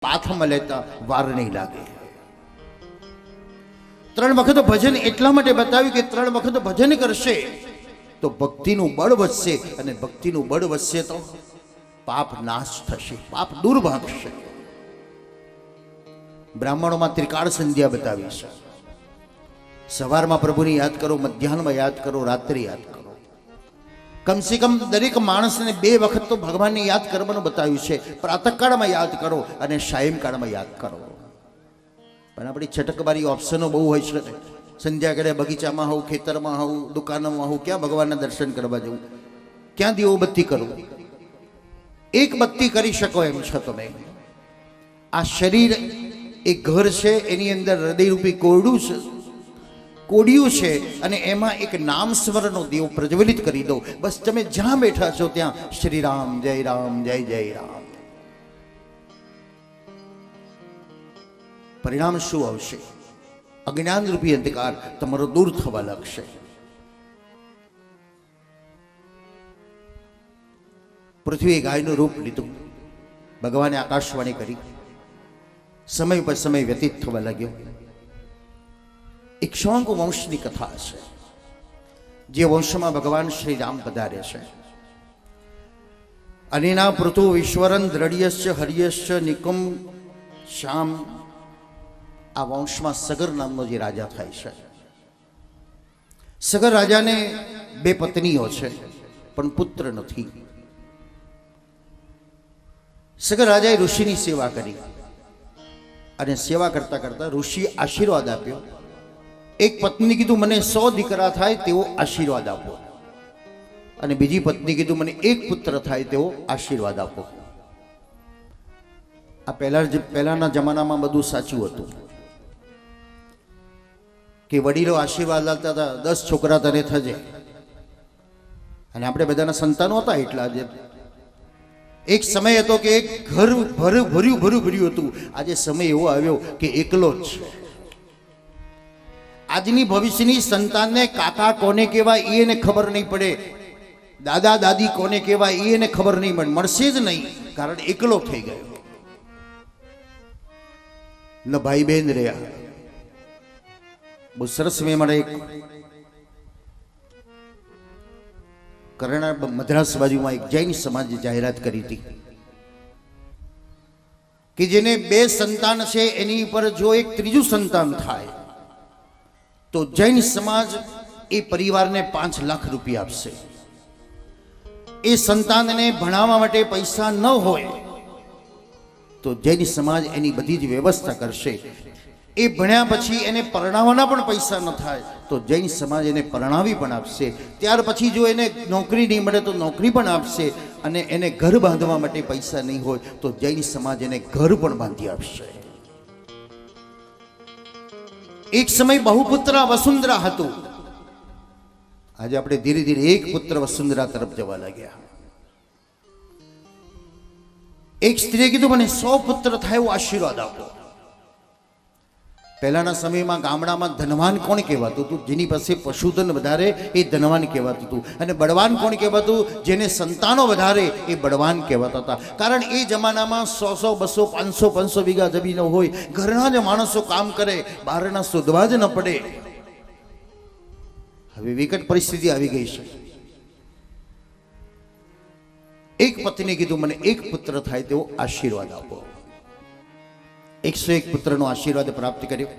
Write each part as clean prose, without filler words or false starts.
પાથમાં લેતા વાર નહીં લાગે. 3 વખત ભજન એટલા માટે બતાવ્યું કે 3 વખત ભજન કરશે તો ભક્તિનું બળ વધશે, અને ભક્તિનું બળ વધશે તો પાપ નાશ થશે, પાપ દૂર ભાગશે. બ્રાહ્મણોમાં ત્રિકાળ સંધ્યા બતાવી છે. સવારમાં પ્રભુને યાદ કરો, મધ્યાહનમાં યાદ કરો, રાત્રે યાદ કરો. કમસે કમ દરેક માણસને 2 વખત તો ભગવાનને યાદ કરવાનું બતાવ્યું છે. પ્રાતઃકાળમાં યાદ કરો અને સાયંકાળમાં યાદ કરો. પણ આપણી છટકબારી ઓપ્શનો બહુ હોય છે. સંધ્યા કરે બગીચામાં હોઉં, ખેતરમાં હોઉં, દુકાનમાં હોઉં, ક્યાં ભગવાનના દર્શન કરવા જવું, ક્યાં દીવો બત્તી કરવું. એક બત્તી કરી શકો એમ છો તમે. આ શરીર એક ઘર છે, એની અંદર હૃદયરૂપી કોડિયું છે અને એમાં એક નામ સ્મરણનો દીવો પ્રજ્વલિત કરી દો. બસ તમે જ્યાં બેઠા છો ત્યાં શ્રી રામ જય રામ જય જય રામ. પરિણામ શું આવશે? અજ્ઞાન રૂપી અંધકાર તમારો દૂર થવા લાગશે. પૃથ્વીએ ગાયનું રૂપ લીધું. ભગવાને આકાશવાણી કરી. સમય પર સમય વ્યતીત થવા લાગ્યો. ઇક્ષ્વાકુ વંશની કથા છે, જે વંશમાં ભગવાન શ્રી રામ પધારે છે. અનેના પૃથુ વિશ્વરન દ્રઢ્યશ્ચ હર્યશ્ચ નિકમ શ્યામ. આ વંશમાં સગર નામનો જે રાજા થાય છે. સગર રાજાને 2 પત્નીઓ છે પણ પુત્ર નથી. સગર રાજાએ ઋષિની સેવા કરી અને સેવા કરતા કરતા ઋષિએ આશીર્વાદ આપ્યો. એક પત્ની કીધું મને 100 દીકરા થાય તેવો આશીર્વાદ આપો, અને બીજી પત્ની કીધું મને 1 પુત્ર થાય તેવો આશીર્વાદ આપો. આ પહેલાના જમાનામાં બધું સાચું હતું કે વડીલો આશીર્વાદ આપતા હતા, 10 છોકરા તને થજે, અને આપણે બધાના સંતાનો હતા એટલા જ. એક સમય હતો કે એક ઘર ભર્યું હતું. આજે સમય એવો આવ્યો કે એકલો જ છે. આજની ભવિષ્યની સંતાનને કાકા કોને કહેવાય એને ખબર નહીં પડે, દાદા દાદી કોને કહેવાય એને ખબર નહીં મળશે જ નહીં, કારણ એકલો થઈ ગયો. ન ભાઈ બહેન રહ્યા. બહુ સરસ મેં મને એક કર્ણાટક મદ્રાસ બાજુમાં એક જૈન સમાજે જાહેરાત કરી હતી કે જેને 2 સંતાન છે એની પર જો એક ત્રીજું સંતાન થાય તો જૈન સમાજ એ પરિવારને 5 લાખ રૂપિયા આપશે. એ સંતાનને ભણાવવા માટે પૈસા ન હોય તો જૈન સમાજ એની બધી જ વ્યવસ્થા કરશે. એ ભણ્યા પછી એને પરણાવવાના પણ પૈસા ન થાય તો જૈન સમાજ એને પરણાવી પણ આપશે. ત્યાર પછી જો એને નોકરી નહીં મળે તો નોકરી પણ આપશે, અને એને ઘર બાંધવા માટે પૈસા નહીં હોય તો જૈન સમાજ એને ઘર પણ બાંધી આપશે. એક સમય બહુપુત્ર વસુંધરા હતું. આજે આપણે ધીરે ધીરે એક પુત્ર વસુંધરા તરફ જવા લાગ્યા. એક સ્ત્રીએ કીધું મને 100 પુત્ર થાય એવો આશીર્વાદ આપો. પહેલાના સમયમાં ગામડામાં ધનવાન કોણ કહેવાતું હતું? જેની પાસે પશુધન વધારે એ ધનવાન કહેવાતું હતું, અને બળવાન કોણ કહેવાતું? જેને સંતાનો વધારે એ બળવાન કહેવાતા હતા. કારણ એ જમાનામાં 100 200 500 વીઘા જમીનો હોય, ઘરના જ માણસો કામ કરે, બહારના શોધવા જ ન પડે. હવે વિકટ પરિસ્થિતિ આવી ગઈ છે. એક પત્નીએ કીધું મને 1 પુત્ર થાય તેવો આશીર્વાદ આપો. 101 પુત્રનો આશીર્વાદ પ્રાપ્ત કર્યો.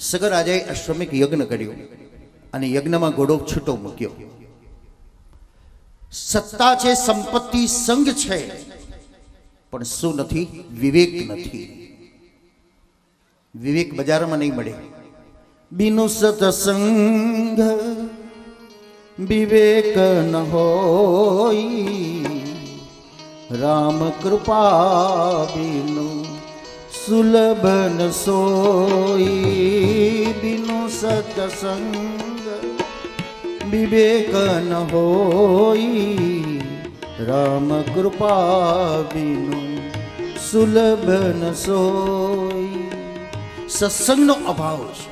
સગર રાજાએ અશ્વમેઘ યજ્ઞ કર્યો અને યજ્ઞમાં ઘોડો છૂટો મૂક્યો. સત્તા છે, સંપત્તિ, સંગ છે, પણ શું નથી? વિવેક નથી. વિવેક બજારમાં નહીં મળે. બિનુ સત્સંગ વિવેક ન હોય, રામ કૃપા બિનુ સુલભ ન સોઈ. બિનુ સત્સંગ વિવેક ન હોય, રામ કૃપા બિનુ સુલભ ન સોઈ. સત્સંગનો અભાવ છે.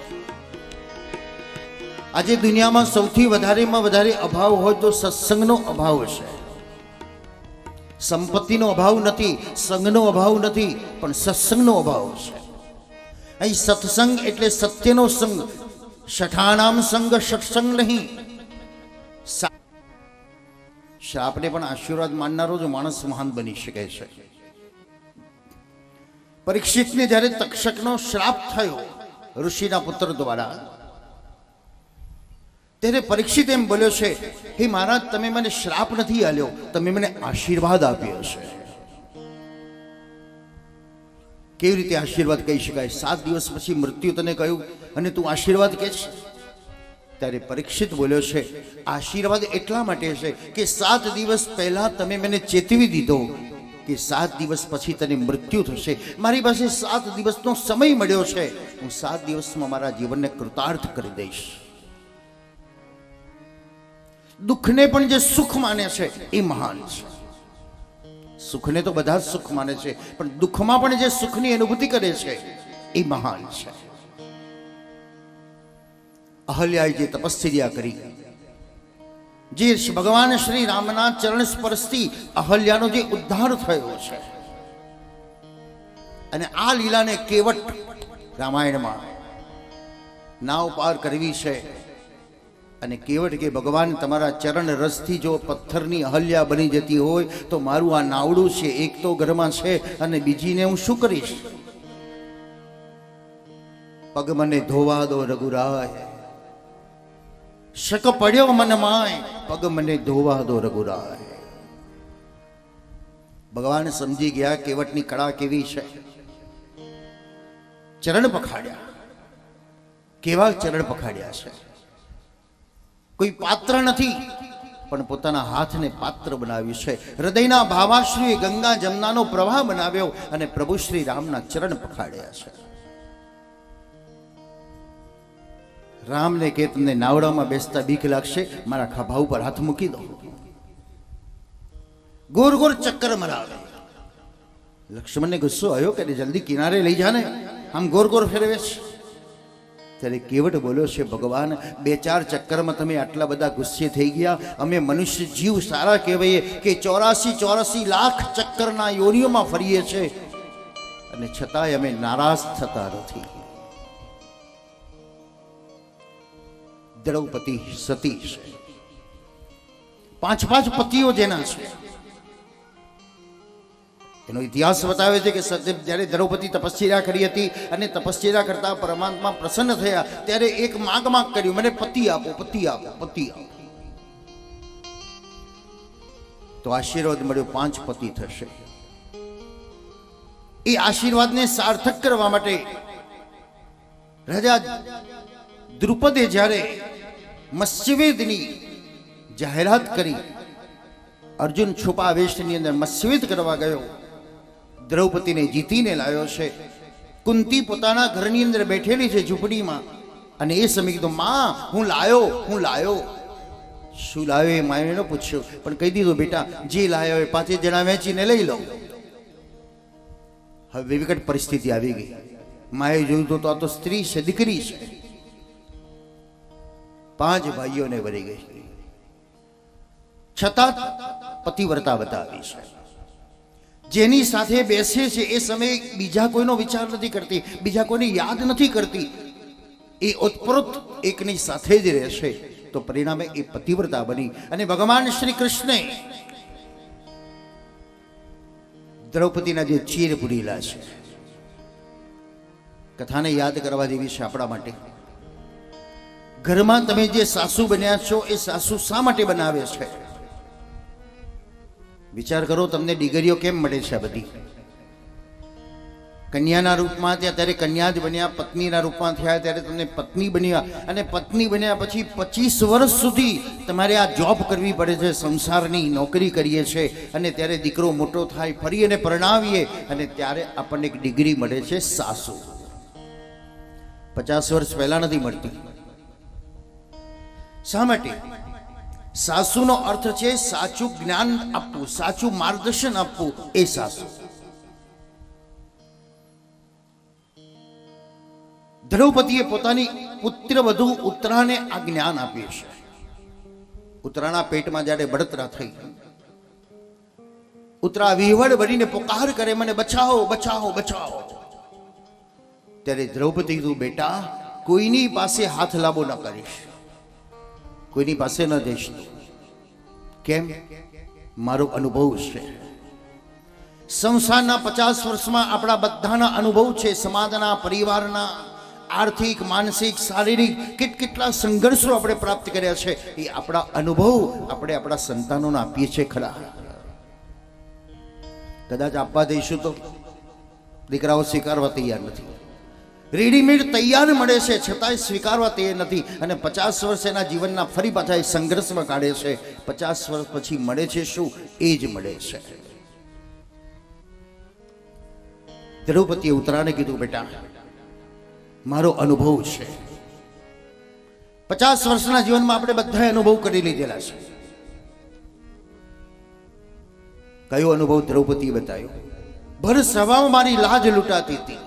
આજે દુનિયામાં સૌથી વધારેમાં વધારે અભાવ હોય તો સત્સંગનો અભાવ છે. સંપત્તિનો અભાવ નથી, સંગનો અભાવ નથી, પણ સત્સંગનો અભાવ છે. અહીં સત્સંગ એટલે સત્યનો સંગ. શઠાનામ સંગ સત્સંગ નહીં. શ્રાપને પણ આશીર્વાદ માનનારો જ માણસ મહાન બની શકે છે. પરીક્ષિતને જ્યારે તક્ષકનો શ્રાપ થયો ઋષિના પુત્ર દ્વારા, ત્યારે પરીક્ષિત એમ બોલ્યો છે, હે મહારાજ, તમે મને શ્રાપ નથી આલ્યો, તમે મને આશીર્વાદ આપ્યો છે. કેવી રીતે આશીર્વાદ કહી શકાય? 7 દિવસ પછી મૃત્યુ તને કહ્યું અને તું આશીર્વાદ કહે છે? ત્યારે પરીક્ષિત બોલ્યો છે, આશીર્વાદ એટલા માટે છે કે 7 દિવસ પહેલા તમે મને ચેતવી દીધો કે 7 દિવસ પછી તને મૃત્યુ થશે. મારી પાસે 7 દિવસનો સમય મળ્યો છે, હું 7 દિવસમાં મારા જીવનને કૃતાર્થ કરી દઈશ. દુઃખને પણ જે સુખ માને છે એ મહાન છે. સુખને તો બધા જ સુખ માને છે, પણ દુઃખમાં પણ જે સુખની અનુભૂતિ કરે છે એ મહાન છે. અહલ્યાએ જે તપશ્ચર્યા કરી, જે ભગવાન શ્રી રામના ચરણ સ્પર્શથી અહલ્યાનો જે ઉદ્ધાર થયો છે, અને આ લીલાને કેવટ રામાયણમાં નાવ પાર કરવી છે. અને કેવટ કે ભગવાન, તમારા ચરણ રસથી જો પથ્થરની અહલ્યા બની જતી હોય તો મારું આ નાવડું છે, એક તો ઘરમાં છે અને બીજીને હું શું કરીશ? પગ મને ધોવા દો રઘુરાય, શક પડ્યો મન માય, પગ મને ધોવા દો રઘુરાય. ભગવાન સમજી ગયા કેવટની કળા કેવી છે. ચરણ પખાડ્યા. કેવા ચરણ પખાડ્યા છે! કોઈ પાત્ર નથી, પણ પોતાના હાથને પાત્ર બનાવ્યું છે. હૃદયના ભાવાશ્રુએ ગંગા જમનાનો પ્રવાહ બનાવ્યો અને પ્રભુ શ્રી રામના ચરણ પખાડ્યા છે. રામને કે તમને નાવડામાં બેસતા બીક લાગશે, મારા ખભા ઉપર હાથ મૂકી દો. ગોર ગોર ચક્કર મરાવે. લક્ષ્મણને ગુસ્સો આવ્યો કે જલ્દી કિનારે લઈ જાને, આમ ગોર ગોર ફેરવે છે. ત્યારે કેવટ બોલ્યો છે, ભગવાન, 2-4 ચક્કરમાં તમે આટલા બધા ગુસ્સે થઈ ગયા. અમે મનુષ્ય જીવ સારા કહેવાય કે 84 લાખ ચક્કરના યોનિઓમાં ફરીએ છીએ, અને છતાંય અમે નારાજ થતા નથી. દ્રૌપદી સતી છે. 5 પતિઓ જેના છે એનો ઇતિહાસ બતાવે છે કે જ્યારે દ્રૌપદી તપશ્ચર્યા કરી હતી અને તપશ્ચર્યા કરતા પરમાત્મા પ્રસન્ન થયા, ત્યારે એક માગ કર્યું, મને પતિ આપો, પતિ આપો, પતિ આપો. તો આશીર્વાદ મળ્યો, 5 પતિ થશે. એ આશીર્વાદને સાર્થક કરવા માટે રાજા દ્રુપદે જ્યારે મત્સ્યવેદની જાહેરાત કરી, અર્જુન છુપા વેશની અંદર મત્સ્યવેદ કરવા ગયો, દ્રૌપદીને જીતીને લાવ્યો છે. કુંતી પોતાના ઘરની અંદર બેઠેલી છે ઝૂંપડીમાં, અને એ સમય કીધું, માં હું લાયો. શું લાવ્યો એ માએ ન પૂછ્યું, પણ કહી દીધું, બેટા જે લાયો એ 5 જણા વેચીને લઈ લો. હવે વિકટ પરિસ્થિતિ આવી ગઈ. માએ જોયું તો આ તો સ્ત્રી છે, દીકરી છે. 5 ભાઈઓને વરી ગઈ, છતાં પતિવ્રતા બતાવી છે. જેની સાથે બેસે છે એ સમયે બીજા કોઈનો વિચાર નથી કરતી, બીજા કોઈને યાદ નથી કરતી. એ ઓતપ્રોત એકની સાથે જ રહેશે. તો પરિણામે એ પતિવ્રતા બની. અને ભગવાન શ્રી કૃષ્ણે દ્રૌપદીના જે ચીર પુરીલા છે, કથાને યાદ કરવા જેવી છે આપણા માટે. ઘરમાં તમે જે સાસુ બન્યા છો એ સાસુ શા માટે બનાવે છે? વિચાર કરો, તમને દીકરીઓ કેમ મળે છે? બધી કન્યાના રૂપમાં થયા ત્યારે કન્યા જ બન્યા, પત્નીના રૂપમાં થયા ત્યારે તમને પત્ની બન્યા, અને પત્ની બન્યા પછી 25 વર્ષ સુધી તમારે આ જોબ કરવી પડે છે, સંસારની નોકરી કરીએ છીએ, અને ત્યારે દીકરો મોટો થાય, ફરી એને પરણાવીએ, અને ત્યારે આપણને એક ડિગ્રી મળે છે સાસુ. 50 વર્ષ પહેલા નથી મળતી. શા માટે? સાસુનો અર્થ છે સાચું જ્ઞાન આપવું, સાચું માર્ગદર્શન આપવું. એ સાસુ. દ્રૌપદીએ પોતાની પુત્ર વધુ ઉત્તરાને આ જ્ઞાન આપ્યું છે. ઉત્તરાના પેટમાં જ્યારે બળતરા થઈ, ઉતરા વિહવળ બનીને પોકાર કરે, મને બચાવો બચાવો બચાવો. ત્યારે દ્રૌપદી કીધું, બેટા કોઈની પાસે હાથ લાંબો ન કરીશ, કોઈની પાસે ન જઈશ. કેમ? મારો અનુભવ છે. સંસારના 50 વર્ષમાં આપણા બધાના અનુભવ છે, સમાજના, પરિવારના, આર્થિક, માનસિક, શારીરિક કેટલા સંઘર્ષો આપણે પ્રાપ્ત કર્યા છે. એ આપણા અનુભવ આપણે આપણા સંતાનોને આપીએ છીએ ખરા. કદાચ આપવા દઈશું તો દીકરાઓ સ્વીકારવા તૈયાર નથી. રેડીમેડ તૈયાર મળે છે છતાંય સ્વીકારવા તૈયાર નથી. અને 50 વર્ષ એના જીવનના ફરી પાછા એ સંઘર્ષમાં કાઢે છે. 50 વર્ષ પછી મળે છે શું? એ જ મળે છે. દ્રૌપદીએ ઉત્તરાને કીધું, બેટા મારો અનુભવ છે. 50 વર્ષના જીવનમાં આપણે બધાએ અનુભવ કરી લીધેલા છે. કયો અનુભવ દ્રૌપદીએ બતાવ્યો? ભર સભામાં મારી લાજ લૂંટાતી હતી.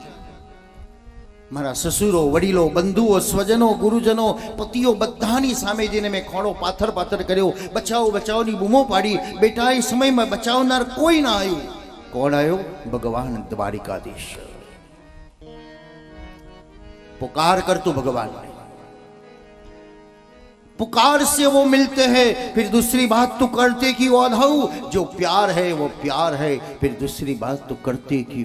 મારા સસુરો, વડીલો, બંધુઓ, સ્વજનો, ગુરુજનો, પતિઓ બધાની સામે જઈને મેં ખોડો પાથર કર્યો, બચાવો બચાવની બૂમો પાડી. બેટા એ સમયમાં બચાવનાર કોઈ ના આવ્યું. કોણ આવ્યો? ભગવાન દ્વારિકાધીશ. पुकार कर तू भगवान, पुकार से वो मिलते हैं. फिर दूसरी बात तू करते की वो अधऊ. जो प्यार है वो प्यार है, फिर दूसरी बात तू करते की.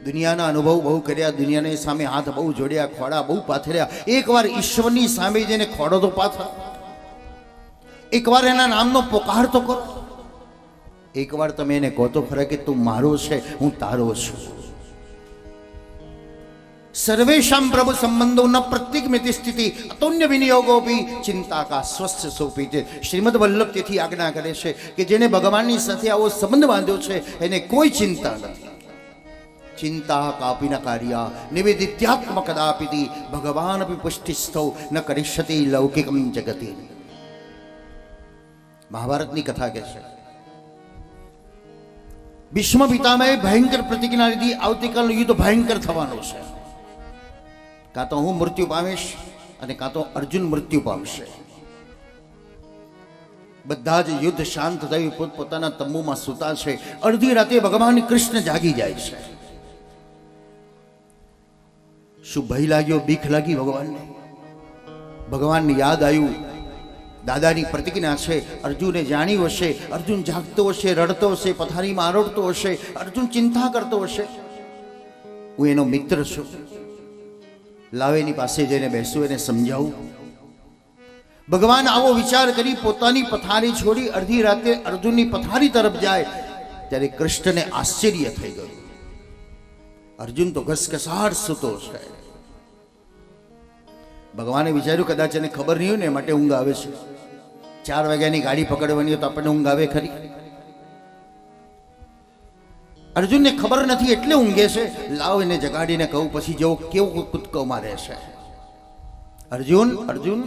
દુનિયાના અનુભવ બહુ કર્યા, દુનિયાની સામે હાથ બહુ જોડ્યા, ખોડા બહુ પાથર્યા. એકવાર ઈશ્વરની સામે જઈને ખોડો તો પાથરો, એકવાર એના નામનો પોકાર તો કરો, એકવાર તમે એને કહો તો ખરા કે તું મારો છે, હું તારો છું. सर्वेशम प्रभु संबंधो न प्रत्येक स्थिति अतोन्य विनियोगो भी चिंता का स्वस्थ सोपी છે. શ્રીમદ વલ્લભ તેથી આજ્ઞા કરે છે કે જેને ભગવાનની સાથે આવો સંબંધ બાંધ્યો છે એને કોઈ ચિંતા નથી. चिंता कापि न कार्या निवेदित्यात्म कदापिति भगवान अपि पुष्टिस्थौ न करिष्यति लौकिकम जगति. महाभारतની કથા કહે છે ભીષ્મ પિતામહે ભયંકર પ્રતિજ્ઞા લીધી, આવતીકાલનું યુદ્ધ ભયંકર થવાનું છે. કાં તો હું મૃત્યુ પામીશ અને કાં તો અર્જુન મૃત્યુ પામશે. બધા જ યુદ્ધ શાંત થયું, પોતપોતાના તંબુમાં સૂતા છે. અડધી રાતે ભગવાન કૃષ્ણ જાગી જાય છે. શું ભય લાગ્યો, બીક લાગી ભગવાનને? ભગવાનને યાદ આવ્યું, દાદાની પ્રતિજ્ઞા છે. અર્જુને જાણ્યું હશે, અર્જુન જાગતો હશે, રડતો હશે, પથારીમાં આરોટતો હશે, અર્જુન ચિંતા કરતો હશે. હું એનો મિત્ર છું, લાવ એની પાસે જઈને બેસું, એને સમજાવું. ભગવાન આવો વિચાર કરી પોતાની પથારી છોડી અડધી રાતે અર્જુનની પથારી તરફ જાય. ત્યારે કૃષ્ણને આશ્ચર્ય થઈ ગયું. અર્જુન તો ઘસઘસાટ સૂતો છે. ભગવાને વિચાર્યું કદાચ એને ખબર નહીં હોય ને માટે ઊંઘ આવે છે. 4 વાગ્યાની ગાડી પકડવાની હોય તો આપણને ઊંઘ આવે ખરી? અર્જુનને ખબર નથી એટલે ઊંઘે છે. લાવ એને જગાડીને કહું, પછી જેવો કેવો કૂદકો મારે છે. અર્જુન, અર્જુન.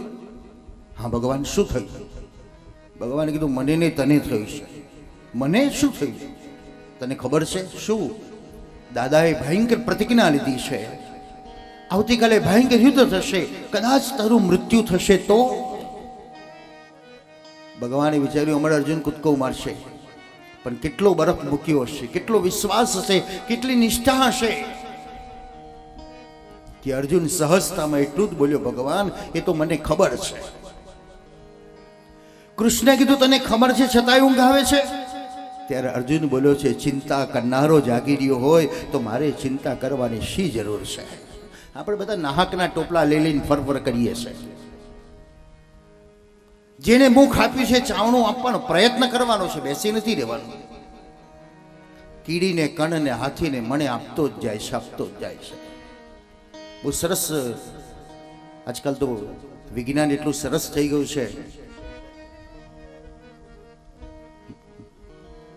હા ભગવાન, શું થયું? ભગવાને કીધું, મને નહીં તને થયું છે. મને શું થયું? તને ખબર છે શું? દાદાએ ભયંકર પ્રતિજ્ઞા લીધી છે, આવતીકાલે ભયંકર યુદ્ધ થશે, કદાચ તારું મૃત્યુ થશે તો. ભગવાને વિચાર્યું હમણાં અર્જુન કૂદકો મારશે, પણ કેટલો બરફ મૂક્યો હશે, કેટલો વિશ્વાસ હશે, કેટલી નિષ્ઠા હશે કે અર્જુન સહજતામાં એટલું જ બોલ્યો, ભગવાન એ તો મને ખબર છે. કૃષ્ણે કીધું તને ખબર છે છતાંય ઊંઘ આવે છે? ત્યારે અર્જુન બોલ્યો છે, ચિંતા કરનારો જાગી રહ્યો હોય તો મારે ચિંતા કરવાની શી જરૂર છે? આપણે બધા નાહકના ટોપલા લઈ લઈને ફરફર કરીએ છીએ. જેને મુખ આપ્યું છે ચાવણું આપવાનો પ્રયત્ન કરવાનો છે, બેસી નથી રહેવાનું. કીડીને, કણને, હાથીને મણે આપતો જ જાય છે, આપતો જ જાય છે. બહુ સરસ, આજકાલ તો વિજ્ઞાન એટલું સરસ થઈ ગયું છે.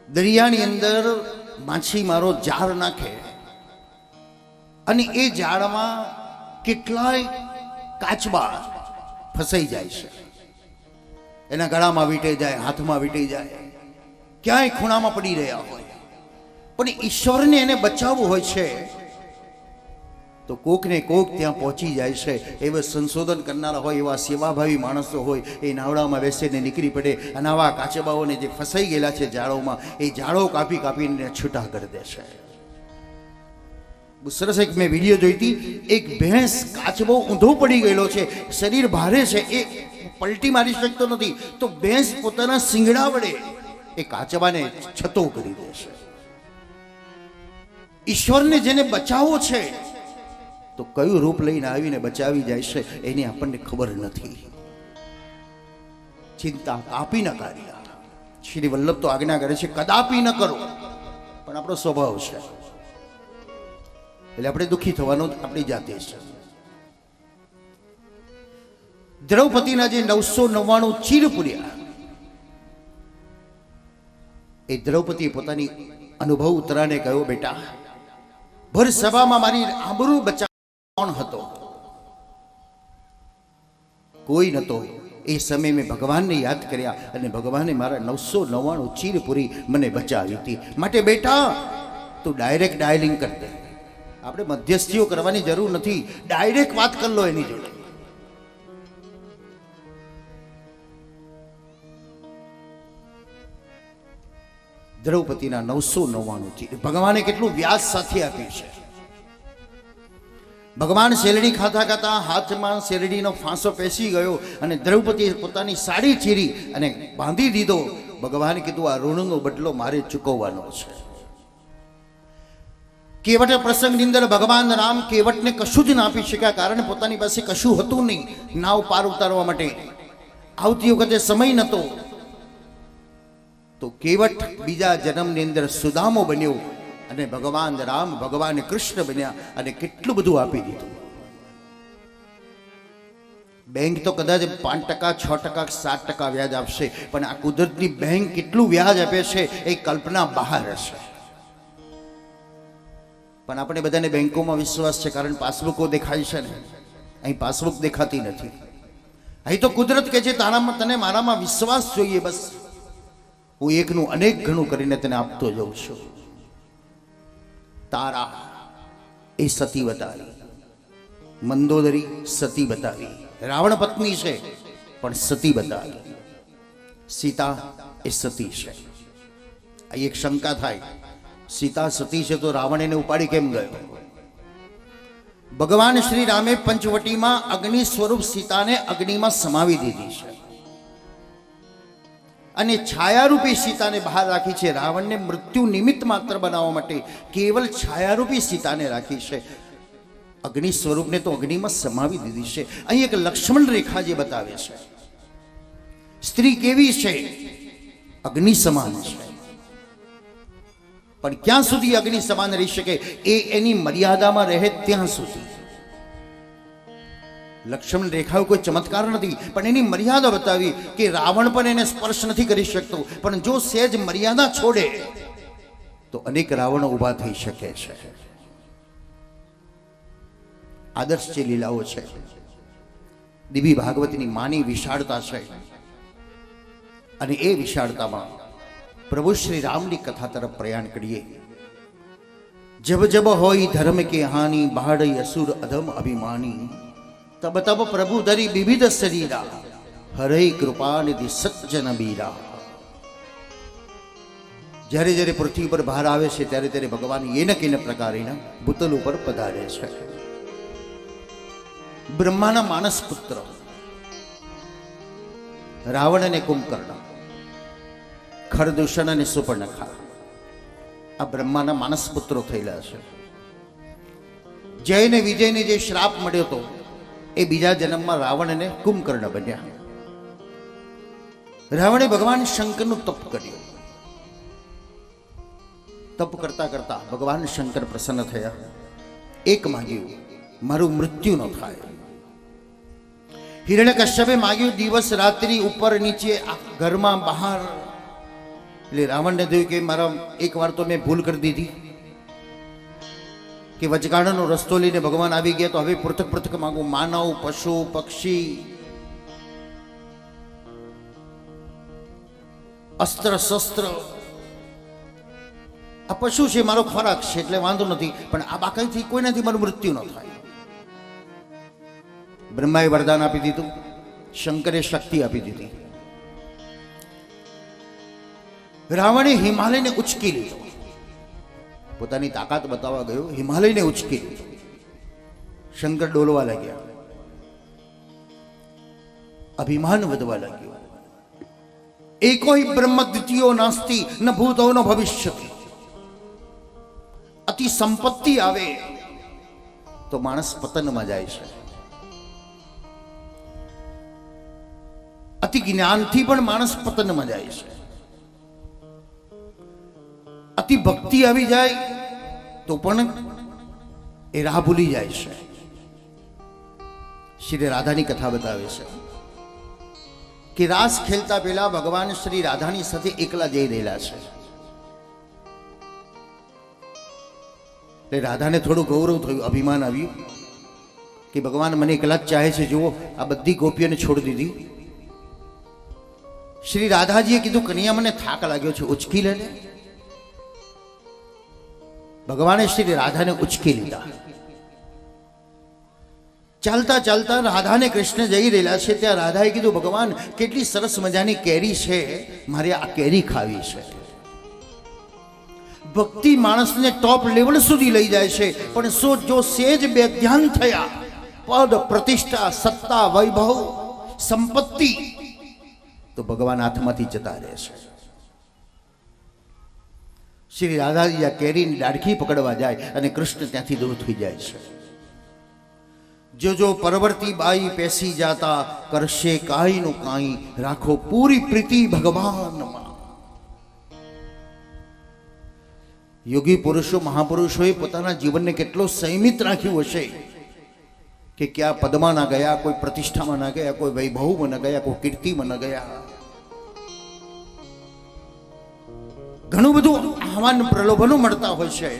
દરિયાની અંદર માછીમારો જાળ નાખે અને એ જાળમાં કેટલાય કાચબા ફસાઈ જાય છે. એના ગળામાં વીંટાઈ જાય, હાથમાં વીંટાઈ જાય, ક્યાંય ખૂણામાં પડી રહ્યા હોય. પણ ઈશ્વરને એને બચાવવું હોય છે તો કોક ને કોક ત્યાં પહોંચી જાય છે. એવા સંશોધન કરનારા હોય, એવા સેવાભાવી માણસો હોય, એ નાવડામાં બેસીને નીકળી પડે અને આવા કાચબાઓને જે ફસાઈ ગયેલા છે જાળોમાં, એ જાળો કાપી કાપીને છૂટા કરી દે છે. સરસ એક મેં વિડીયો જોઈ હતી. એક ભેંસ કાચબો ઊંધો પડી ગયેલો છે, શરીર ભારે છે, એ પલટી મારી શકતો નથી, તો ભેંસ પોતાના શિંગડા વડે એ કાચબાને છતો કરી દે છે. ઈશ્વરને જેને બચાવવો છે તો કયું રૂપ લઈને આવીને બચાવી જાય છે એની આપણને ખબર નથી. ચિંતા કાપી ન કાર્ય. શ્રી વલ્લભ તો આજ્ઞા કરે છે કદાપી ન કરો, પણ આપણો સ્વભાવ છે એટલે આપણે દુઃખી થવાનું આપણી જાતે છે. દ્રૌપદીના જે 999 ચીર પૂર્યા, એ દ્રૌપદીએ પોતાની અનુભવ ઉત્તરાને કહ્યો, બેટા ભર સભામાં મારી આબરૂ બચાવ કોણ હતો? કોઈ નતો. એ સમયે મેં ભગવાનને યાદ કર્યા અને ભગવાને મારા 999 ચીર પૂરી મને બચાવી હતી. માટે બેટા તું ડાયરેક્ટ ડાયલિંગ કર દે. આપણે મધ્યસ્થીઓ કરવાની જરૂર નથી, ડાયરેક્ટ વાત કરી લો એની જોડે. દ્રૌપદીના 999 ચીર ભગવાને કેટલું વ્યાસ સાથે આપ્યું છે. ભગવાન શેરડી ખાતા ખાતા હાથમાં શેરડીનો ફાંસો પેસી ગયો અને દ્રૌપદીએ પોતાની સાડી ચીરી અને બાંધી દીધો. ભગવાને કીધું આ ઋણનો બદલો મારે ચૂકવવાનો છે. કેવટ પ્રસંગની અંદર ભગવાન રામ કેવટને કશું જ ના આપી શક્યા, કારણ પોતાની પાસે કશું હતું નહીં નાવ પાર ઉતારવા માટે. આવતી વખતે સમય નહોતો, તો કેવટ બીજા જન્મની અંદર સુદામો બન્યો અને ભગવાન રામ ભગવાન કૃષ્ણ બન્યા અને કેટલું બધું આપી દીધું. બેંક તો કદાચ 5%, 6%, 7% વ્યાજ આપશે, પણ આ કુદરતની બેંક કેટલું વ્યાજ આપે છે એ કલ્પના બહાર હશે. પણ આપણે બધાને બેંકોમાં વિશ્વાસ છે, કારણ પાસબુકો દેખાય છે ને, અહીં પાસબુક દેખાતી નથી. અહીં તો કુદરત કે છે તારામાં, તને મારામાં વિશ્વાસ જોઈએ, બસ હું એકનું અનેક ઘણું કરીને તને આપતો જઉં છું. તારા એ સતી બતાવી, મંદોદરી સતી બતાવી, રાવણ પત્ની છે પણ સતી બતાવી. સીતા એ સતી છે. અહીં એક શંકા થાય, સીતા સતી છે તો રાવણ એને ઉપાડી કેમ ગયો? ભગવાન શ્રી રામે પંચવટીમાં અગ્નિ સ્વરૂપ સીતાને અગ્નિમાં સમાવી દીધી છે અને છાયારૂપી સીતાને બહાર રાખી છે. રાવણને મૃત્યુ નિમિત્ત માત્ર બનાવવા માટે કેવલ છાયારૂપી સીતાને રાખી છે. અગ્નિ સ્વરૂપને તો અગ્નિમાં સમાવી દીધી છે. અહીં એક લક્ષ્મણ રેખા જે બતાવે છે, સ્ત્રી કેવી છે? અગ્નિ સમાન છે. પણ ક્યાં સુધી અગ્નિ સમાન રહી શકે? એ એની મર્યાદામાં રહે ત્યાં સુધી. લક્ષ્મણ રેખાઓ કોઈ ચમત્કાર નથી, પણ એની મર્યાદા બતાવી કે રાવણ પણ એને સ્પર્શ નથી કરી શકતો, પણ જો સહેજ મર્યાદા છોડે તો અનેક રાવણો ઊભા થઈ શકે છે. આદર્શ જે લીલાઓ છે, દેવી ભાગવતની માની વિશાળતા છે અને એ વિશાળતામાં પ્રભુ શ્રી રામની કથા તરફ પ્રયાણ કરીએ. જબ જબ હોય ધર્મ કે હાનિ, બાળ અસુર અધમ અભિમાની, તબ તબ પ્રભુ ધરી વિવિધ શરીરા, હરે કૃપા નિધિ સજ્જન બીરા. જ્યારે જ્યારે પૃથ્વી પર બહાર આવે છે ત્યારે ત્યારે ભગવાન એન કેન પ્રકારેના ભૂતલ ઉપર પધારે છે. બ્રહ્માના માનસ પુત્ર રાવણ અને કુંભકર્ણ, ખરદૂષણ અને સુપર્ણખા, આ બ્રહ્માના માનસ પુત્રો થયેલા છે. જય ને વિજયને જે શ્રાપ મળ્યો હતો એ બીજા જન્મમાં રાવણ અને કુંભકર્ણ બન્યા. રાવણે ભગવાન શંકરનું તપ કર્યું. તપ કરતા કરતા ભગવાન શંકર પ્રસન્ન થયા. એક માંગ્યું, મારું મૃત્યુ ન થાય. હિરણ્યકશ્યપે માગ્યું દિવસ રાત્રિ, ઉપર નીચે, ઘરમાં બહાર. એટલે રાવણને થયું કે મારા એક વાર તો મેં ભૂલ કરી દીધી કે વચગાળાનો રસ્તો લઈને ભગવાન આવી ગયા, તો હવે પૃથક પૃથક માંગુ. માનવ, પશુ, પક્ષી, અસ્ત્ર શસ્ત્ર, આ પશુ છે મારો ખોરાક છે એટલે વાંધો નથી, પણ આ બાકાઈથી કોઈ નથી મારું મૃત્યુ ન થાય. બ્રહ્માએ વરદાન આપી દીધું, શંકરે શક્તિ આપી દીધી. રાવણે હિમાલયને ઉચકી લીધો, પોતાની તાકાત બતાવવા ગયો, હિમાલયને ઉચકી લીધો. શંકર ડોલવા લાગ્યા, અભિમાન વધવા લાગ્યું. એકો હિ બ્રહ્મ દ્વિતીયો નાસ્તિ ન ભૂતો ન ભવિષ્યતિ. અતિ સંપત્તિ આવે તો માણસ પતનમાં જાય છે, અતિ જ્ઞાનથી પણ માણસ પતનમાં જાય છે. અતિ ભક્તિ આવી જાય તો પણ એ રાહ ભૂલી જાય છે. શ્રી રાધાની કથા બતાવે છે કે રાસ ખેલતા પહેલા ભગવાન શ્રી રાધાની સાથે એકલા જઈ રહેલા છે. એટલે રાધાને થોડું ગૌરવ થયું, અભિમાન આવ્યું કે ભગવાન મને એકલા જ ચાહે છે. જુઓ, આ બધી ગોપીઓને છોડી દીધી. શ્રી રાધાજીએ કીધું, કન્યા મને થાક લાગ્યો છે, ઉચકી લે. ભગવાને શ્રી રાધાને ઉચકી લીધા. ચાલતા ચાલતા રાધાને કૃષ્ણ જઈ રહેલા છે, ત્યાં રાધાએ કીધું, ભગવાન કેટલી સરસ મજાની કેરી છે, મારે આ કેરી ખાવી છે. ભક્તિ માણસને ટોપ લેવલ સુધી લઈ જાય છે, પણ શું જો સેજ બે ધ્યાન થયા, પદ પ્રતિષ્ઠા સત્તા વૈભવ સંપત્તિ, તો ભગવાન હાથમાંથી જતા રહે છે. શ્રી રાધાજી આ કેરીની ડાળખી પકડવા જાય અને કૃષ્ણ ત્યાંથી દૂર થઈ જાય છે. જો જો પરવર્તી બાઈ પેસી જાતા, કરશે કાઈ નું કાઈ, રાખો પૂરી પ્રીતિ ભગવાનમાં. યોગી પુરુષો મહાપુરુષોએ પોતાના જીવનને કેટલો સંયમિત રાખ્યું હશે કે ક્યાં પદમાં ના ગયા, કોઈ પ્રતિષ્ઠામાં ના ગયા, કોઈ વૈભવમાં ન ગયા, કોઈ કીર્તિમાં ન ગયા. ઘણું બધું આહવાન પ્રલોભનો મળતા હોય છે,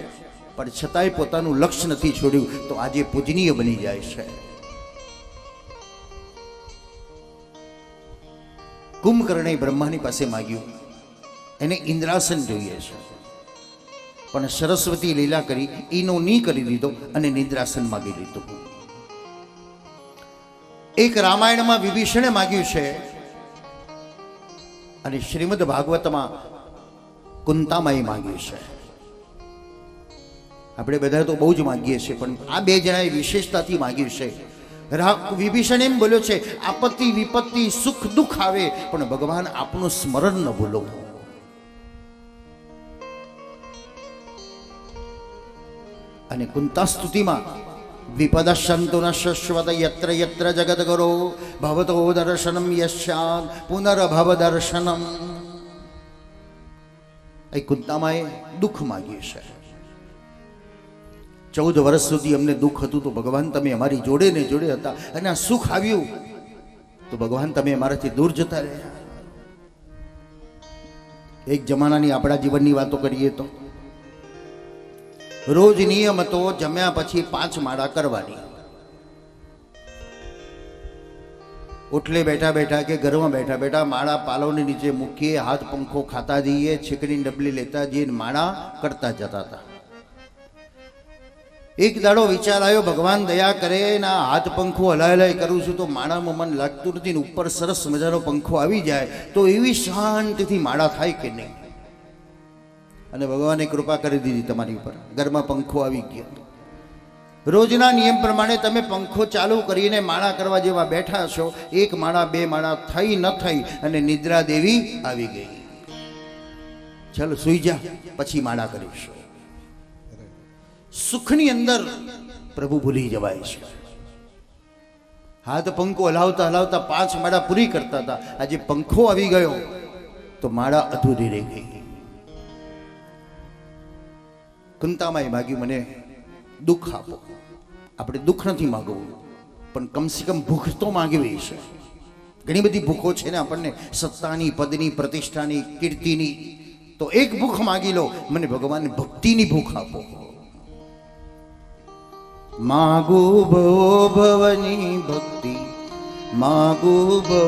પણ છતાંય પોતાનું લક્ષ્ય નથી છોડ્યું, તો આજે પૂજનીય બની જાય છે. કુંભકર્ણે બ્રહ્માની પાસે માગ્યું, એને ઇન્દ્રાસન જોઈએ છે, પણ સરસ્વતી લીલા કરી ઈનો ની કરી દીધો અને નિદ્રાસન માગી લીધું. એક રામાયણમાં વિભીષણે માગ્યું છે અને શ્રીમદ ભાગવતમાં કુંતામાએ માગ્યું છે. આપણે બધા તો બહુ જ માગીએ છીએ, પણ આ બે જણાએ વિશેષતાથી માગ્યું છે. વિભીષણ એમ બોલ્યો છે, આપત્તિ વિપત્તિ સુખ દુઃખ આવે પણ ભગવાન આપનું સ્મરણ ન ભૂલો. અને કુંતા સ્તુતિમાં વિપદશંતુ ન શશ્વત યત્ર યત્ર જગદગુરો ભવતો દર્શનમ યસ્યાદ પુનર્ભવ દર્શનમ. એ કુંતામાએ દુઃખ માગ્યું છે. 14 વર્ષ સુધી અમને દુઃખ હતું તો ભગવાન તમે અમારી જોડે ને જોડે હતા, અને આ સુખ આવ્યું તો ભગવાન તમે અમારાથી દૂર જતા રહ્યા. એક જમાનાની આપણા જીવનની વાતો કરીએ તો રોજ નિયમ હતો, જમ્યા પછી 5 માળા કરવાની. ઓટલે બેઠા બેઠા કે ઘરમાં બેઠા બેઠા માળા પાલવની નીચે મૂકીએ, હાથ પંખો ખાતા જઈએ, છીકણી ડબલી લેતા જઈએ, માળા કરતા જતા હતા. એક દાડો વિચાર આવ્યો, ભગવાન દયા કરે ના હાથ પંખો હલાય કરું છું તો માળામાં મન લાગતું નથી, ને ઉપર સરસ મજાનો પંખો આવી જાય તો એવી શાંતિથી માળા થાય કે નહીં. અને ભગવાને કૃપા કરી દીધી તમારી ઉપર, ઘરમાં પંખો આવી ગયો. રોજના નિયમ પ્રમાણે તમે પંખો ચાલુ કરીને માળા કરવા જેવા બેઠા છો, 1 માળા 2 માળા થઈ ન થઈ અને નિદ્રા દેવી આવી ગઈ. ચાલો સુઈ જા, પછી માળા કરીશું. સુખની અંદર પ્રભુ ભૂલી જવાય છે. હાથ પંખો હલાવતા હલાવતા 5 માળા પૂરી કરતા હતા, આજે પંખો આવી ગયો તો માળા અધૂરી રહી ગઈ. કુંતામાએ માગ્યું, મને દુઃખ આપો. આપણે દુઃખ નથી માગવું, પણ કમસે કમ ભૂખ તો માગવી છે. ઘણી બધી ભૂખો છે ને આપણને, સત્તાની, પદની, પ્રતિષ્ઠાની, કીર્તિની. તો એક ભૂખ માગી લો, મને ભગવાન ભક્તિની ભૂખ આપો. માગુ ભો ભવની ભક્તિ, માગુ ભો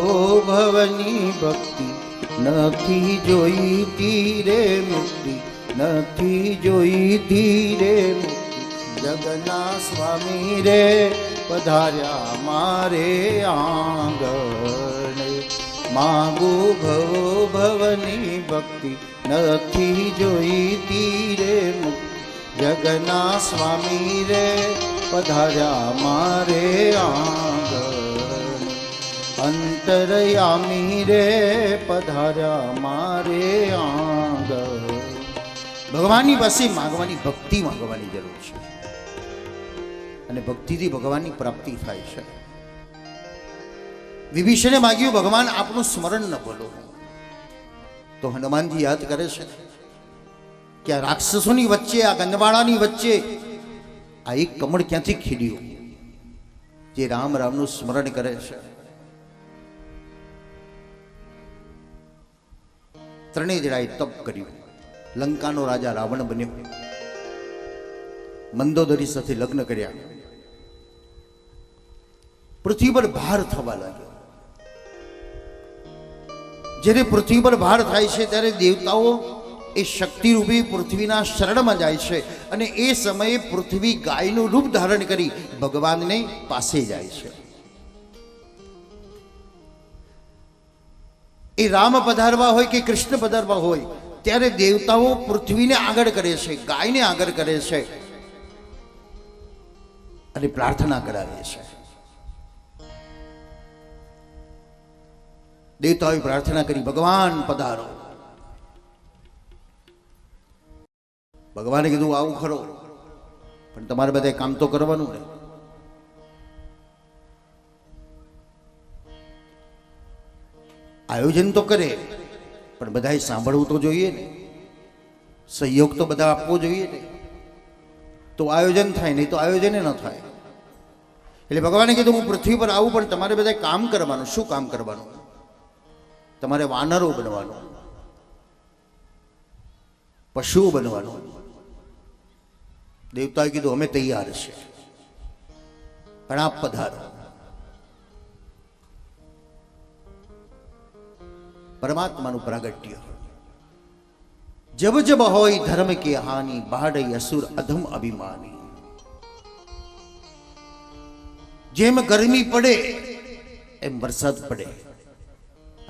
ભવની ભક્તિ, નથી જોઈતી રે મુક્તિ, નથી જોઈતી રે મુક્તિ, જગના સ્વામી રે પધાર્યા મારે આંગણે. માગુ ભવો ભવની ભક્તિ નથી જોઈતી રે મુક્તિ. જગના સ્વામી રે પધાર્યા મારે આંગણ. અંતરયામી રે પધાર્યા મારે આંગણ. ભગવાનની પાસે માગવાની ભક્તિ માગવાની જરૂર છે અને ભક્તિથી ભગવાનની પ્રાપ્તિ થાય છે. વિભીષણે માગ્યું ભગવાન આપનું સ્મરણ ન બોલો, તો હનુમાનજી યાદ કરે છે કે આ રાક્ષસોની વચ્ચે, આ ગંદવાડાની વચ્ચે આ એક કમળ ક્યાંથી ખીલ્યું જે રામ રામનું સ્મરણ કરે છે. ત્રણેય જણાએ તપ કર્યું. લંકાનો રાજા રાવણ બન્યો, મંદોદરી સાથે લગ્ન કર્યા, પૃથ્વી પર ભાર થવા લાગ્યો. જ્યારે પૃથ્વી પર ભાર થાય છે ત્યારે દેવતાઓ એ શક્તિરૂપી પૃથ્વીના શરણમાં જાય છે અને એ સમયે પૃથ્વી ગાયનું રૂપ ધારણ કરી ભગવાનને પાસે જાય છે. એ રામ પધારવા હોય કે કૃષ્ણ પધારવા હોય ત્યારે દેવતાઓ પૃથ્વીને આગળ કરે છે, ગાયને આગળ કરે છે અને પ્રાર્થના કરાવે છે. દેવતાઓએ પ્રાર્થના કરી ભગવાન પધારો. ભગવાને કીધું આવું ખરો, પણ તમારે બધા કામ તો કરવાનું ને. આયોજન તો કરે પણ બધાએ સાંભળવું તો જોઈએ ને, સહયોગ તો બધા આપવો જોઈએ ને, તો આયોજન થાય, નહીં તો આયોજન ન થાય. એટલે ભગવાને કીધું હું પૃથ્વી પર આવું પણ તમારે બધા કામ કરવાનું. શું કામ કરવાનું? તમારે વાનરો બનવાનું, પશુઓ બનવાનું. દેવતાએ કીધું અમે તૈયાર છે, પણ આપ પધારો. પરમાત્માનું પ્રાગટ્ય. જબ જબ હોય ધર્મ કે હાનિ, બાઢ અસુર અધમ અભિમાની. જેમ ગરમી પડે એમ વરસાદ પડે,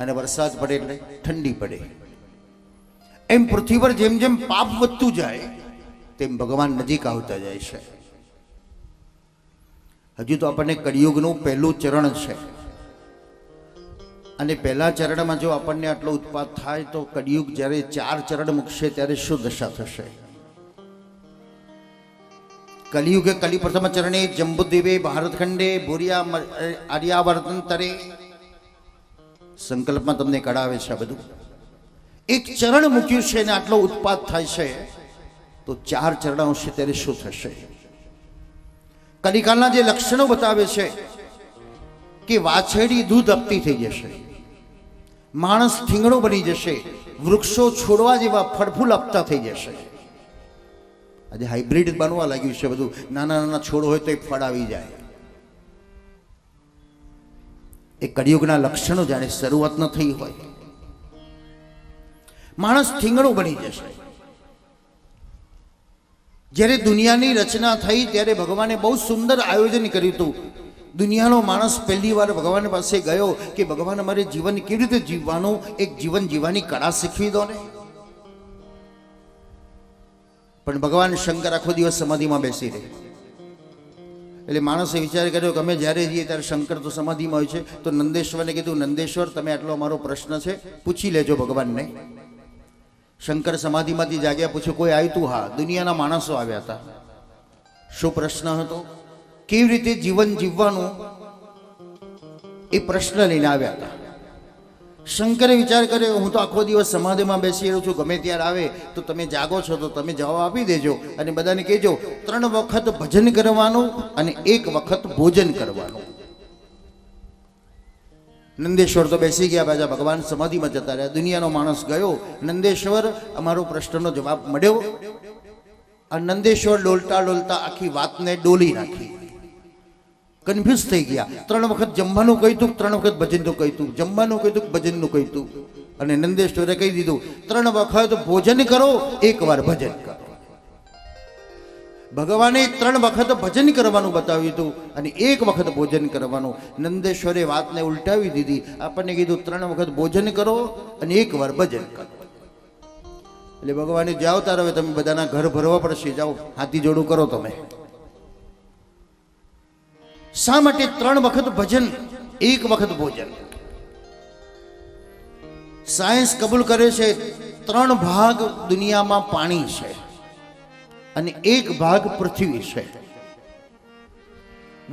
અને વરસાદ પડે એટલે ઠંડી પડે. એમ પૃથ્વી પર જેમ જેમ પાપ વધતું જાય તેમ ભગવાન નજીક આવતા જાય છે. હજુ તો આપણને કળિયુગનું પહેલું ચરણ છે અને પહેલા ચરણમાં જો આપણને આટલો ઉત્પાદ થાય તો કળિયુગ જ્યારે 4 ચરણ મૂકશે ત્યારે શું દશા થશે? કલિયુગે કલિ પ્રથમ ચરણે જંબુદ્વીપે ભારતખંડે ભૂરિયા આર્યાવર્તંતરે. સંકલ્પમાં તમને કઢાવે છે બધું. એક ચરણ મૂક્યું છે ને આટલો ઉત્પાદ થાય છે તો 4 ચરણ આવશે ત્યારે શું થશે? કલિકાલના જે લક્ષણો બતાવે છે કે વાછરડી દૂધ આપતી થઈ જશે, માણસ થીંગણો બની જશે, વૃક્ષો છોડવા જેવા ફળફૂલ આપતા થઈ જશે. આજે હાઇબ્રિડ બનવા લાગ્યું છે બધું. નાના નાના છોડ હોય તો એ ફળ આવી જાય. એ કળિયુગના લક્ષણો જાણે શરૂઆત ન થઈ હોય. માણસ થીંગણો બની જશે. જ્યારે દુનિયાની રચના થઈ ત્યારે ભગવાને બહુ સુંદર આયોજન કર્યું હતું. દુનિયાનો માણસ પહેલી વાર ભગવાન પાસે ગયો કે ભગવાન અમારે જીવન કેવી રીતે જીવવાનું, એક જીવન જીવવાની કળા શીખવી દો ને. પણ ભગવાન શંકર આખો દિવસ સમાધિમાં બેસી રહે. એટલે માણસે વિચાર કર્યો કે અમે જ્યારે જઈએ ત્યારે શંકર તો સમાધિમાં હોય છે. તો નંદેશ્વરને કીધું નંદેશ્વર તમે આટલો અમારો પ્રશ્ન છે પૂછી લેજો ભગવાનને. શંકર સમાધિમાંથી જાગ્યા, પૂછ્યું કોઈ આવ્યું તું? હા, દુનિયાના માણસો આવ્યા હતા. શું પ્રશ્ન હતો? કેવી રીતે જીવન જીવવાનું એ પ્રશ્ન લઈને આવ્યા હતા. શંકરે વિચાર કર્યો હું તો આખો દિવસ સમાધિમાં બેસી રહ્યો છું, ગમે ત્યારે આવે તો તમે જાગો છો તો તમે જવાબ આપી દેજો અને બધાને કહેજો 3 વખત ભજન કરવાનું અને 1 વખત ભોજન કરવાનું. નંદેશ્વર તો બેસી ગયા, પાછા ભગવાન સમાધિમાં જતા રહ્યા. દુનિયાનો માણસ ગયો, નંદેશ્વર અમારો પ્રશ્નનો જવાબ મળ્યો. આ નંદેશ્વર ડોલતા ડોલતા આખી વાતને ડોલી નાખી. કન્ફ્યુઝ થઈ ગયા. 3 વખત જમવાનું કહ્યું, 3 વખત ભજનનું કહ્યું, જમવાનું કહ્યું, ભજનનું કહ્યું. અને નંદેશ્વરે કહી દીધું 3 વખત ભોજન કરો, 1 વાર ભજન કરો. ભગવાને 3 વખત ભજન કરવાનું બતાવ્યું હતું અને 1 વખત ભોજન કરવાનું. નંદેશ્વરે વાતને ઉલટાવી દીધી. આપણને કીધું 3 વખત ભોજન કરો અને 1 વાર ભજન કરો. એટલે ભગવાને જાઓ તાર હવે તમે બધાના ઘર ભરવા પડશે, જાઓ હાથી જોડું કરો તમે. શા માટે 3 વખત ભજન 1 વખત ભોજન? સાયન્સ કબૂલ કરે છે 3 ભાગ દુનિયામાં પાણી છે અને 1 ભાગ પૃથ્વી છે.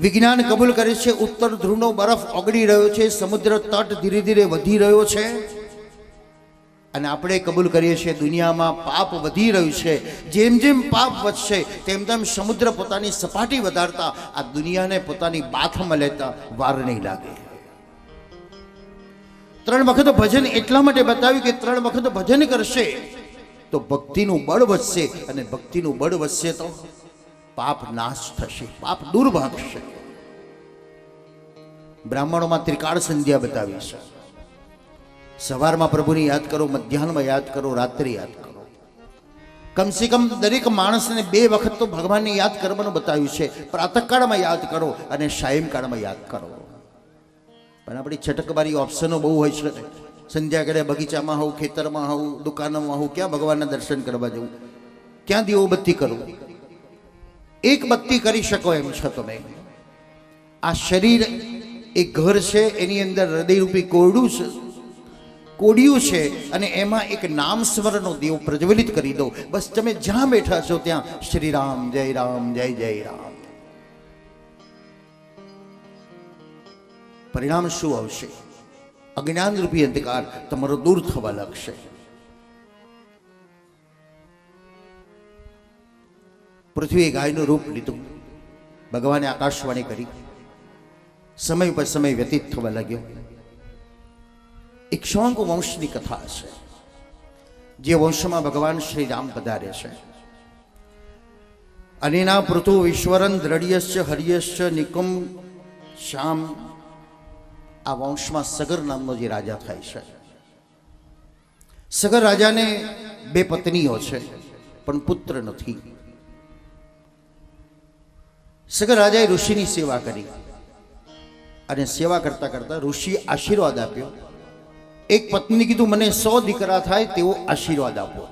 વિજ્ઞાન કબૂલ કરે છે ઉત્તર ધ્રુવનો બરફ ઓગળી રહ્યો છે, સમુદ્ર તટ ધીરે ધીરે વધી રહ્યો છે. અને આપણે કબૂલ કરીએ છીએ દુનિયામાં પાપ વધી રહ્યું છે. જેમ જેમ પાપ વધશે તેમ તેમ સમુદ્ર પોતાની સપાટી વધારતા આ દુનિયાને પોતાની બાથમાં લેતા વાર નહીં લાગે. 3 વખત ભજન એટલા માટે બતાવ્યું કે 3 વખત ભજન કરશે તો ભક્તિનું બળ વધશે અને ભક્તિનું બળ વધશે તો પાપ નાશ થશે, પાપ દૂર ભાગશે. બ્રાહ્મણોમાં ત્રિકાળ સંધ્યા બતાવી છે. સવારમાં પ્રભુને યાદ કરો, મધ્યાહનમાં યાદ કરો, રાત્રે યાદ કરો. કમસે કમ દરેક માણસને 2 વખત તો ભગવાનને યાદ કરવાનું બતાવ્યું છે. પ્રાતઃકાળમાં યાદ કરો અને સાયંકાળમાં યાદ કરો. પણ આપણી છટકબારી ઓપ્શનો બહુ હોય છે. સંધ્યાકાળે બગીચામાં હોઉં, ખેતરમાં હોઉં, દુકાનમાં હોઉં, ક્યાં ભગવાનના દર્શન કરવા જવું, ક્યાં દીવો બત્તી કરવું? 1 બત્તી કરી શકો એમ છો તમે. આ શરીર એક ઘર છે, એની અંદર હૃદયરૂપી કોડિયું છે અને એમાં એક નામ સ્મરણનો દીવો પ્રજ્વલિત કરી દો. બસ તમે જ્યાં બેઠા છો ત્યાં શ્રી રામ જય રામ જય જય રામ. પરિણામ શું આવશે? અજ્ઞાન રૂપી અંધકાર તમારો દૂર થવા લાગશે. પૃથ્વીએ ગાયનું રૂપ લીધું. ભગવાને આકાશવાણી કરી. સમય પર સમય વ્યતીત થવા લાગ્યો. ઇક્ષ્વાકુ વંશની કથા છે, જે વંશમાં ભગવાન શ્રી રામ પધારે છે. અનેના પૃથુ ઈશ્વરન દ્રઢ્યશ્ચ હર્યશ્ચ નિકુમ શ્યામ. આ વંશમાં સગર નામનો જે રાજા થાય છે. સગર રાજાને 2 પત્નીઓ છે પણ પુત્ર નથી. સગર રાજાએ ઋષિની સેવા કરી અને સેવા કરતા કરતા ઋષિએ આશીર્વાદ આપ્યો. એક પત્ની કીધું મને 100 દીકરા થાય તેવો આશીર્વાદ આપો,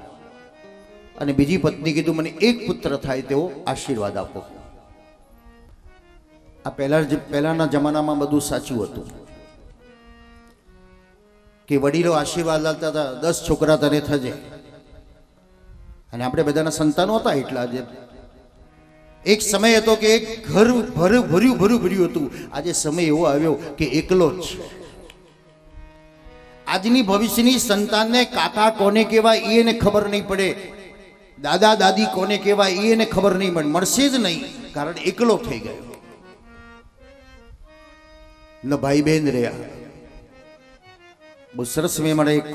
અને બીજી પત્ની કીધું મને 1 પુત્ર થાય તેવો આશીર્વાદ આપો. આ પહેલાના જમાનામાં બધું સાચું હતું કે વડીલો આશીર્વાદ આપતા હતા 10 છોકરા તને થજે, અને આપણે બધાના સંતાનો હતા એટલા જ. એક સમય હતો કે એક ઘર ભર્યું હતું. આજે સમય એવો આવ્યો કે એકલો જ છે. આજની ભવિષ્યની સંતાનને કાકા કોને કહેવાય એને ખબર નહીં પડે, દાદા દાદી કોને કહેવાય એને ખબર નહીં પડે, મળશે જ નહીં, કારણ એકલો થઈ ગયો. ન ભાઈ બહેન રહ્યા. બહુ સરસ મેં મારે એક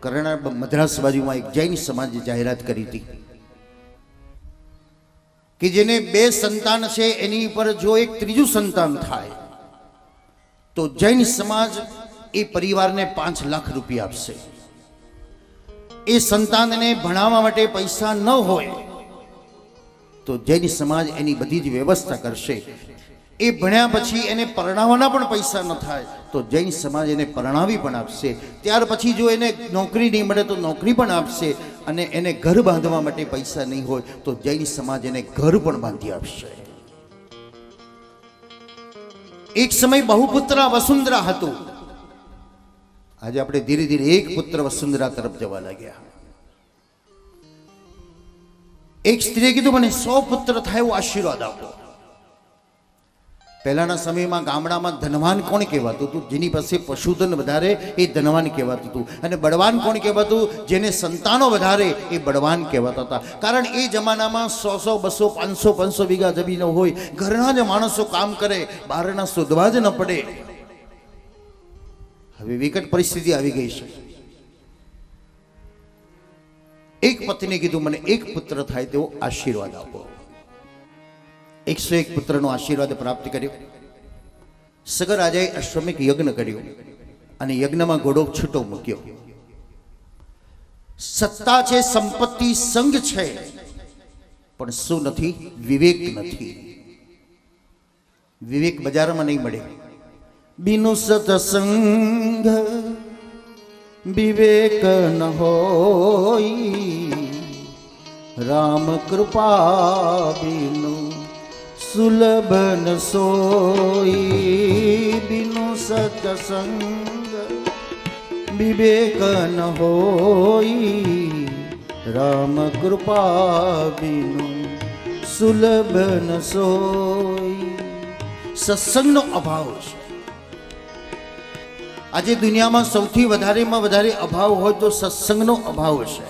કર્ણાટક મદ્રાસ બાજુમાં એક જૈન સમાજે જાહેરાત કરી હતી કે જેને 2 સંતાન છે એની પર જો એક ત્રીજું સંતાન થાય તો જૈન સમાજ એ પરિવારને 5 લાખ રૂપિયા આપશે. એ સંતાનને ભણાવવા માટે પૈસા ન હોય તો જૈન સમાજ એની બધી જ વ્યવસ્થા કરશે. એ ભણ્યા પછી એને પરણાવવાના પણ પૈસા ન થાય તો જૈન સમાજ એને પરણાવી પણ આપશે. ત્યાર પછી જો એને નોકરી નહીં મળે તો નોકરી પણ આપશે, અને એને ઘર બાંધવા માટે પૈસા નહીં હોય તો જૈન સમાજ એને ઘર પણ બાંધી આપશે. એક સમય બહુપુત્ર વસુંધરા હતું. આજે આપણે ધીરે ધીરે 1 પુત્ર વસુંધરા તરફ જવા લાગ્યા. એક સ્ત્રીએ કીધું મને 100 પુત્ર થાય એવો આશીર્વાદ આપો. પહેલાના સમયમાં ગામડામાં ધનવાન કોણ કહેવાતું હતું? જેની પાસે પશુધન વધારે એ ધનવાન કહેવાતું હતું. અને બળવાન કોણ કહેવાતું? જેને સંતાનો વધારે એ બળવાન કહેવાતા હતા. કારણ એ જમાનામાં 100 200 500 500 વીઘા જમીન હોય, ઘરના જ માણસો કામ કરે, બહારના શોધવા જ ન પડે. હવે વિકટ પરિસ્થિતિ આવી ગઈ છે. એક પત્નીએ કીધું મને 1 પુત્ર થાય તેવો આશીર્વાદ આપો. 101 પુત્રનો આશીર્વાદ પ્રાપ્ત કર્યો. સગર રાજાએ અશ્વમેઘ યજ્ઞ કર્યો અને યજ્ઞમાં ઘોડો છૂટો મૂક્યો. સત્તા છે, સંપત્તિ, સંગ છે, પણ શું નથી? વિવેક નથી. વિવેક બજારમાં નહીં મળે. બિનુ સત્સંગ વિવેક ન હોય, રામ કૃપા બિનુ સુલભ ન સોઈ. બિનુ સત્સંગ વિવેક ન હોય, રામ કૃપા બિનુ સુલભ ન સોઈ. સત્સંગનો અભાવ છે. આજે દુનિયામાં સૌથી વધારેમાં વધારે અભાવ હોય તો સત્સંગનો અભાવ છે.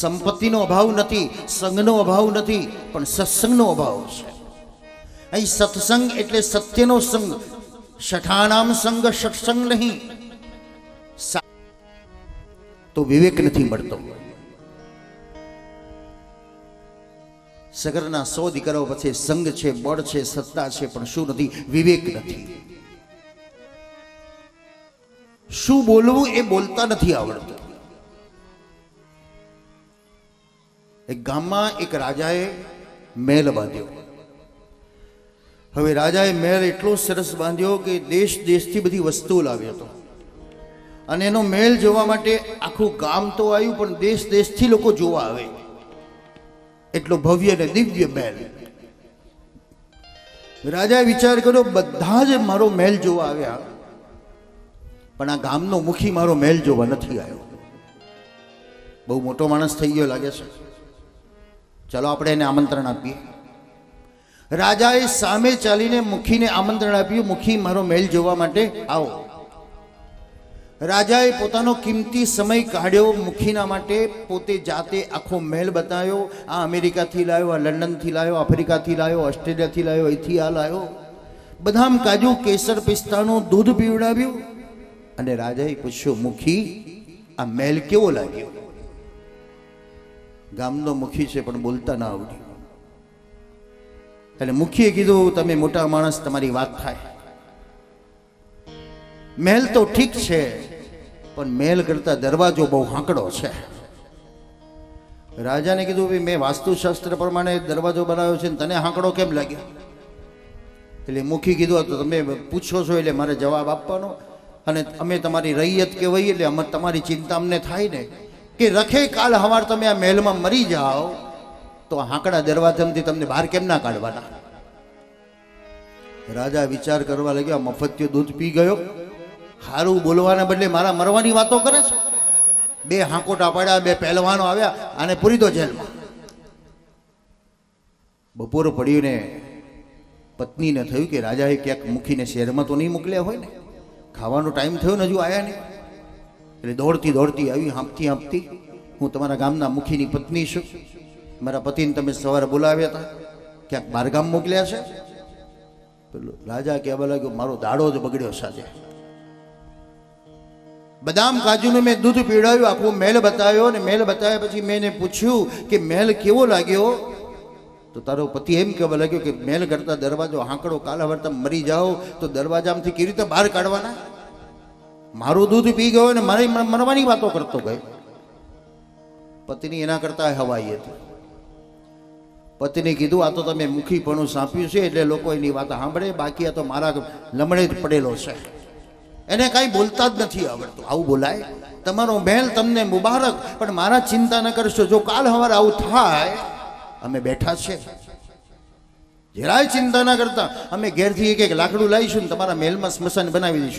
સંપત્તિનો અભાવ નથી, સંગનો અભાવ નથી, પણ સત્સંગનો અભાવ છે. અહીં સત્સંગ એટલે સત્યનો સંગ. શઠાણામ સંગ સત્સંગ નહીં. તો વિવેક નથી મળતો. સગરના 100 દીકરાઓ પછી સંગ છે, બળ છે, સત્તા છે, પણ શું નથી? વિવેક નથી. શું બોલવું એ બોલતા નથી આવડતું. એક ગામમાં એક રાજાએ મહેલ બાંધ્યો. હવે રાજાએ મહેલ એટલો સરસ બાંધ્યો કે દેશ દેશથી બધી વસ્તુઓ લાવ્યો હતો, અને એનો મહેલ જોવા માટે આખું ગામ તો આવ્યું, પણ દેશ દેશથી લોકો જોવા આવે. એટલો ભવ્ય અને દિવ્ય મહેલ. રાજાએ વિચાર કર્યો, બધા જ મારો મહેલ જોવા આવ્યા, પણ આ ગામનો મુખી મારો મહેલ જોવા નથી આવ્યો. બહુ મોટો માણસ થઈ ગયો લાગે છે, ચાલો આપણે એને આમંત્રણ આપીએ. રાજાએ સામે ચાલીને મુખીને આમંત્રણ આપ્યું, મુખી મારો મહેલ જોવા માટે આવો. રાજાએ પોતાનો કિંમતી સમય કાઢ્યો મુખીના માટે. પોતે જાતે આખો મહેલ બતાવ્યો. આ અમેરિકાથી લાવ્યો, આ લંડનથી લાવ્યો, આફ્રિકાથી લાવ્યો, ઓસ્ટ્રેલિયાથી લાવ્યો, અહીંથી આ લાવ્યો. બદામ, કાજુ, કેસર, પિસ્તાનું દૂધ પીવડાવ્યું. અને રાજાએ પૂછ્યું, મુખી આ મહેલ કેવો લાગ્યો? ગામનો મુખી છે, પણ બોલતા ના આવડ્યું. એટલે મુખીએ કીધું, તમે મોટા માણસ, તમારી વાત થાય. મહેલ તો ઠીક છે, પણ મહેલ કરતા દરવાજો બહુ હાંકડો છે. રાજાને કીધું, ભાઈ મેં વાસ્તુશાસ્ત્ર પ્રમાણે દરવાજો બનાવ્યો છે, તને હાંકડો કેમ લાગ્યો? એટલે મુખી કીધું, તો તમે પૂછો છો એટલે મારે જવાબ આપવાનો, અને અમે તમારી રૈયત કહેવાય, એટલે અમે તમારી ચિંતા અમને થાય ને કે રખે કાલ હવાર તમે આ મહેલમાં મરી જાઓ તો હાંકડા દરવાજામાંથી તમને બહાર કેમ ના કાઢવાના? રાજા વિચાર કરવા લાગ્યો, મફતિયો દૂધ પી ગયો, સારું બોલવાના બદલે મારા મરવાની વાતો કરે છે. 2 હાંકોટા પાડ્યા, 2 પહેલવાનો આવ્યા, અને પૂરી તો જેલમાં. બપોર પડ્યું ને પત્નીને થયું કે રાજાએ ક્યાંક મુખીને શહેરમાં તો નહીં મોકલ્યા હોય ને, ખાવાનો ટાઈમ થયો ને હજુ આવ્યા નહીં. એટલે દોડતી દોડતી આવી, હાંપતી હાંપતી, હું તમારા ગામના મુખીની પત્ની છું, મારા પતિને તમે સવારે બોલાવ્યા હતા, ક્યાંક બહારગામ મોકલ્યા છે? રાજા કહેવા લાગ્યો, મારો દાડો જ બગડ્યો સાજે. બદામ કાજુનું મેં દૂધ પીવડાવ્યું, આખો મહેલ બતાવ્યો, અને મહેલ બતાવ્યા પછી મેં એને પૂછ્યું કે મહેલ કેવો લાગ્યો? તો તારો પતિ એમ કહેવા લાગ્યો કે મહેલ કરતા દરવાજો હાંકડો, કાલ હવે તમે મરી જાઓ તો દરવાજામાંથી કેવી રીતે બહાર કાઢવાના? મારું દૂધ પી ગયો ને મારી મરવાની વાતો કરતો ગયો. પત્ની એના કરતા હવાઈ હતી. પતિને કીધું, આ તો તમે મુખીપણું સાંપ્યું છે એટલે લોકો એની વાત સાંભળે, બાકી આ તો મારા લમડે જ પડેલો છે, એને કાંઈ બોલતા જ નથી આવડતું. આવું બોલાય? તમારો મહેલ તમને મુબારક, પણ મારા ચિંતા ન કરશો, જો કાલ સવારે આવું થાય અમે બેઠા છે, જરાય ચિંતા ના કરતા, અમે ઘેરથી એક લાકડું લાવીશું ને તમારા મહેલમાં સ્મશાન બનાવી દઈશું.